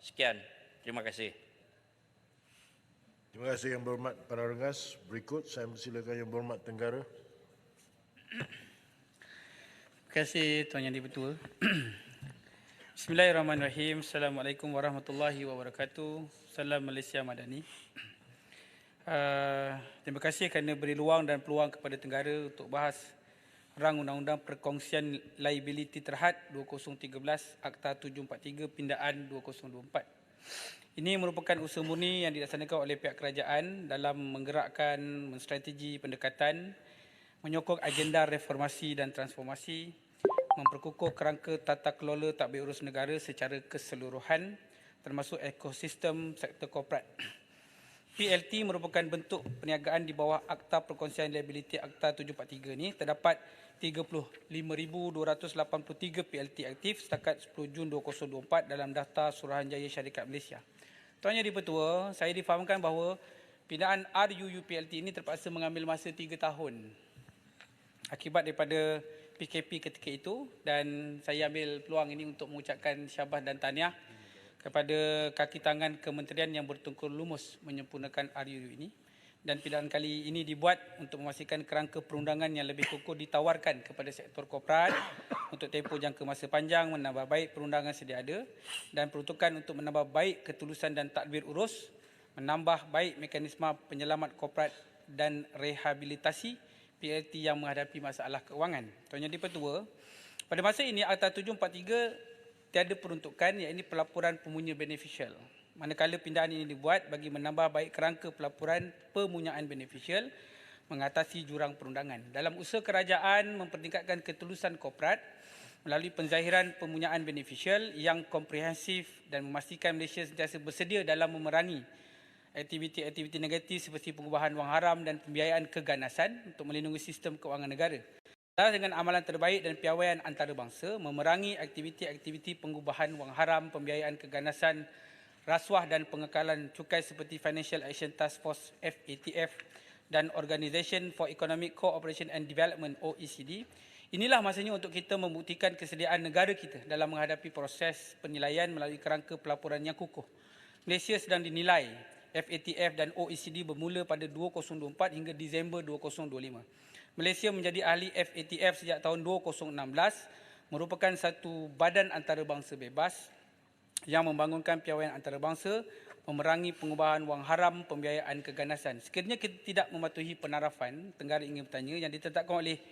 Sekian. Terima kasih. Terima kasih Yang Berhormat Para Rengas. Berikut saya mempersilakan Yang Berhormat Tenggara. Terima kasih Tuan Yang Di-Pertua. Bismillahirrahmanirrahim. Assalamualaikum warahmatullahi wabarakatuh. Salam Malaysia Madani. Terima kasih kerana beri ruang dan peluang kepada Tenggara untuk bahas rang Undang-Undang Perkongsian Liability Terhad 2013 Akta 743 Pindaan 2024. Ini merupakan usaha murni yang dilaksanakan oleh pihak kerajaan dalam menggerakkan strategi pendekatan, menyokong agenda reformasi dan transformasi, memperkukuh kerangka tata kelola tadbir urus negara secara keseluruhan termasuk ekosistem sektor korporat. PLT merupakan bentuk perniagaan di bawah Akta Perkongsian Liability Akta 743 ini. Terdapat 35,283 PLT aktif setakat 10 Jun 2024 dalam Daftar Suruhanjaya Syarikat Malaysia. Tuan Yang Di-Pertua, saya difahamkan bahawa pindaan RUU PLT ini terpaksa mengambil masa 3 tahun akibat daripada PKP ketika itu, dan saya ambil peluang ini untuk mengucapkan syabas dan tahniah kepada kaki tangan kementerian yang bertungkur lumus menyempurnakan RUU ini, dan pindaan kali ini dibuat untuk memastikan kerangka perundangan yang lebih kukuh ditawarkan kepada sektor korporat untuk tempoh jangka masa panjang, menambah baik perundangan sedia ada dan peruntukan untuk menambah baik ketulusan dan tadbir urus, menambah baik mekanisme penyelamat korporat dan rehabilitasi PLT yang menghadapi masalah keuangan. Tuan Yang Di-Pertua, pada masa ini Akta 743 tiada peruntukan, iaitu pelaporan pemunya beneficial. Manakala pindaan ini dibuat bagi menambah baik kerangka pelaporan pemunyaan beneficial, mengatasi jurang perundangan. Dalam usaha kerajaan mempertingkatkan ketulusan korporat melalui penzahiran pemunyaan beneficial yang komprehensif dan memastikan Malaysia sentiasa bersedia dalam memerangi aktiviti-aktiviti negatif seperti pengubahan wang haram dan pembiayaan keganasan untuk melindungi sistem kewangan negara. Dengan amalan terbaik dan piawaian antarabangsa, memerangi aktiviti-aktiviti pengubahan wang haram, pembiayaan keganasan, rasuah dan pengekalan cukai seperti Financial Action Task Force FATF dan Organisation for Economic Cooperation and Development OECD. Inilah masanya untuk kita membuktikan kesediaan negara kita dalam menghadapi proses penilaian melalui kerangka pelaporan yang kukuh. Malaysia sedang dinilai FATF dan OECD bermula pada 2024 hingga Disember 2025. Malaysia menjadi ahli FATF sejak tahun 2016, merupakan satu badan antarabangsa bebas yang membangunkan piawaian antarabangsa, memerangi pengubahan wang haram, pembiayaan keganasan. Sekiranya kita tidak mematuhi penarafan, Tenggara ingin bertanya, yang ditetapkan oleh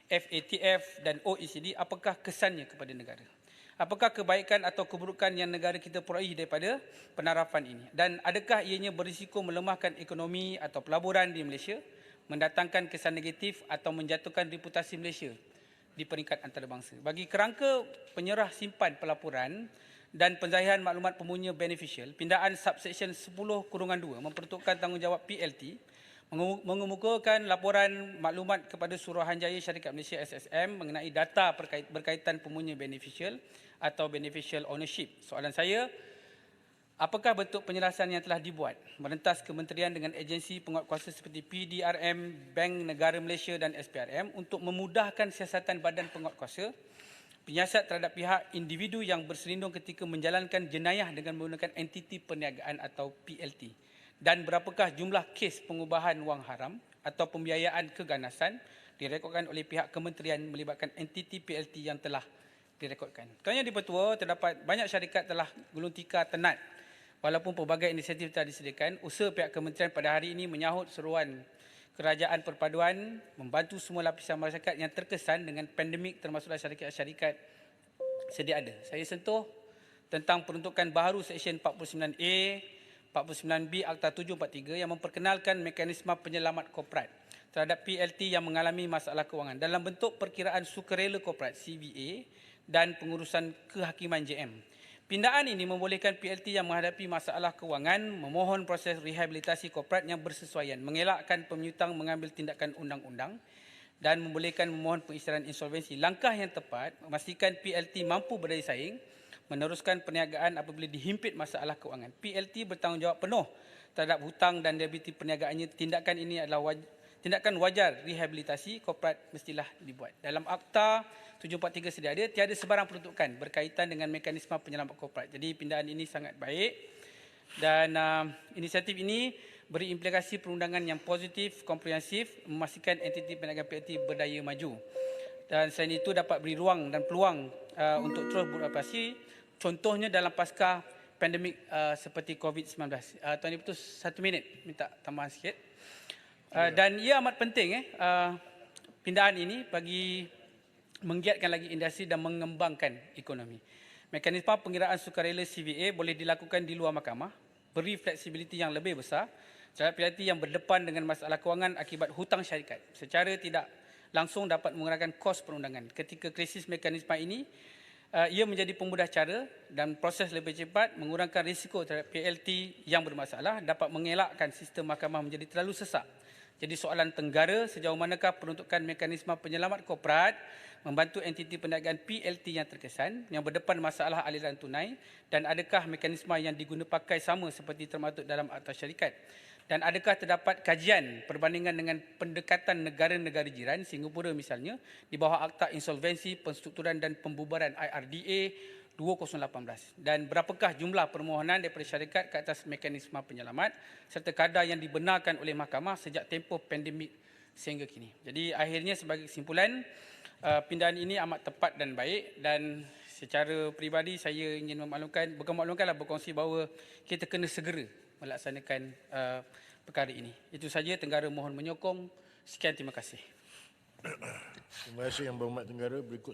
FATF dan OECD, apakah kesannya kepada negara? Apakah kebaikan atau keburukan yang negara kita peraih daripada penarafan ini? Dan adakah ianya berisiko melemahkan ekonomi atau pelaburan di Malaysia, mendatangkan kesan negatif atau menjatuhkan reputasi Malaysia di peringkat antarabangsa? Bagi kerangka penyerah simpan pelaporan dan penzahiran maklumat pemunya beneficial, pindaan subsection 10-2 memperuntukkan tanggungjawab PLT mengemukakan laporan maklumat kepada Suruhanjaya Syarikat Malaysia SSM mengenai data berkaitan pemunya beneficial atau beneficial ownership. Soalan saya, apakah bentuk penjelasan yang telah dibuat merentas kementerian dengan agensi penguatkuasa seperti PDRM, Bank Negara Malaysia dan SPRM untuk memudahkan siasatan badan penguatkuasa penyiasat terhadap pihak individu yang berselindung ketika menjalankan jenayah dengan menggunakan entiti perniagaan atau PLT? Dan berapakah jumlah kes pengubahan wang haram atau pembiayaan keganasan direkodkan oleh pihak kementerian melibatkan entiti PLT yang telah direkodkan? Tuan Yang Di-Pertua, terdapat banyak syarikat telah gulung tikar tenat. Walaupun pelbagai inisiatif telah disediakan, usaha pihak kementerian pada hari ini menyahut seruan kerajaan perpaduan membantu semua lapisan masyarakat yang terkesan dengan pandemik, termasuklah syarikat-syarikat sedia ada. Saya sentuh tentang peruntukan baharu Seksyen 49A, 49B Akta 743 yang memperkenalkan mekanisme penyelamat korporat terhadap PLT yang mengalami masalah kewangan dalam bentuk perkiraan sukarela korporat CVA dan pengurusan kehakiman JM. Pindaan ini membolehkan PLT yang menghadapi masalah kewangan memohon proses rehabilitasi korporat yang bersesuaian, mengelakkan pemiutang mengambil tindakan undang-undang dan membolehkan memohon pengisytiharan insolvensi. Langkah yang tepat memastikan PLT mampu berdaya saing, meneruskan perniagaan apabila dihimpit masalah keuangan. PLT bertanggungjawab penuh terhadap hutang dan liabiliti perniagaannya. Tindakan ini adalah tindakan wajar rehabilitasi korporat mestilah dibuat. Dalam Akta 743 sedia ada, tiada sebarang peruntukan berkaitan dengan mekanisme penyelamat korporat. Jadi pindaan ini sangat baik dan inisiatif ini beri implikasi perundangan yang positif, komprehensif, memastikan entiti perniagaan PLT berdaya maju. Dan selain itu dapat beri ruang dan peluang untuk terus beroperasi, contohnya dalam pasca pandemik seperti COVID-19. Tuan Diputus, 1 minit, minta tambahan sikit. Dan ia amat penting pindaan ini bagi menggiatkan lagi industri dan mengembangkan ekonomi. Mekanisme pengiraan sukarela CVA boleh dilakukan di luar mahkamah, beri fleksibiliti yang lebih besar terhadap PLT yang berdepan dengan masalah kewangan akibat hutang syarikat. Secara tidak langsung dapat mengurangkan kos perundangan. Ketika krisis mekanisme ini, ia menjadi pemudah cara dan proses lebih cepat, mengurangkan risiko terhadap PLT yang bermasalah, dapat mengelakkan sistem mahkamah menjadi terlalu sesak. Jadi soalan tenggara, sejauh manakah peruntukan mekanisme penyelamat korporat membantu entiti perniagaan PLT yang terkesan, yang berdepan masalah aliran tunai, dan adakah mekanisme yang diguna pakai sama seperti termaktub dalam Akta Syarikat? Dan adakah terdapat kajian perbandingan dengan pendekatan negara-negara jiran, Singapura misalnya, di bawah Akta Insolvensi, Penstrukturan dan Pembubaran IRDA 2018? Dan berapakah jumlah permohonan daripada syarikat ke atas mekanisme penyelamat serta kadar yang dibenarkan oleh mahkamah sejak tempoh pandemik sehingga kini? Jadi akhirnya sebagai kesimpulan, pindaan ini amat tepat dan baik, dan secara peribadi saya ingin berkongsi bahawa kita kena segera melaksanakan perkara ini. Itu saja, Tenggara mohon menyokong. Sekian, terima kasih. Terima kasih Yang Berhormat Tenggara. Berikut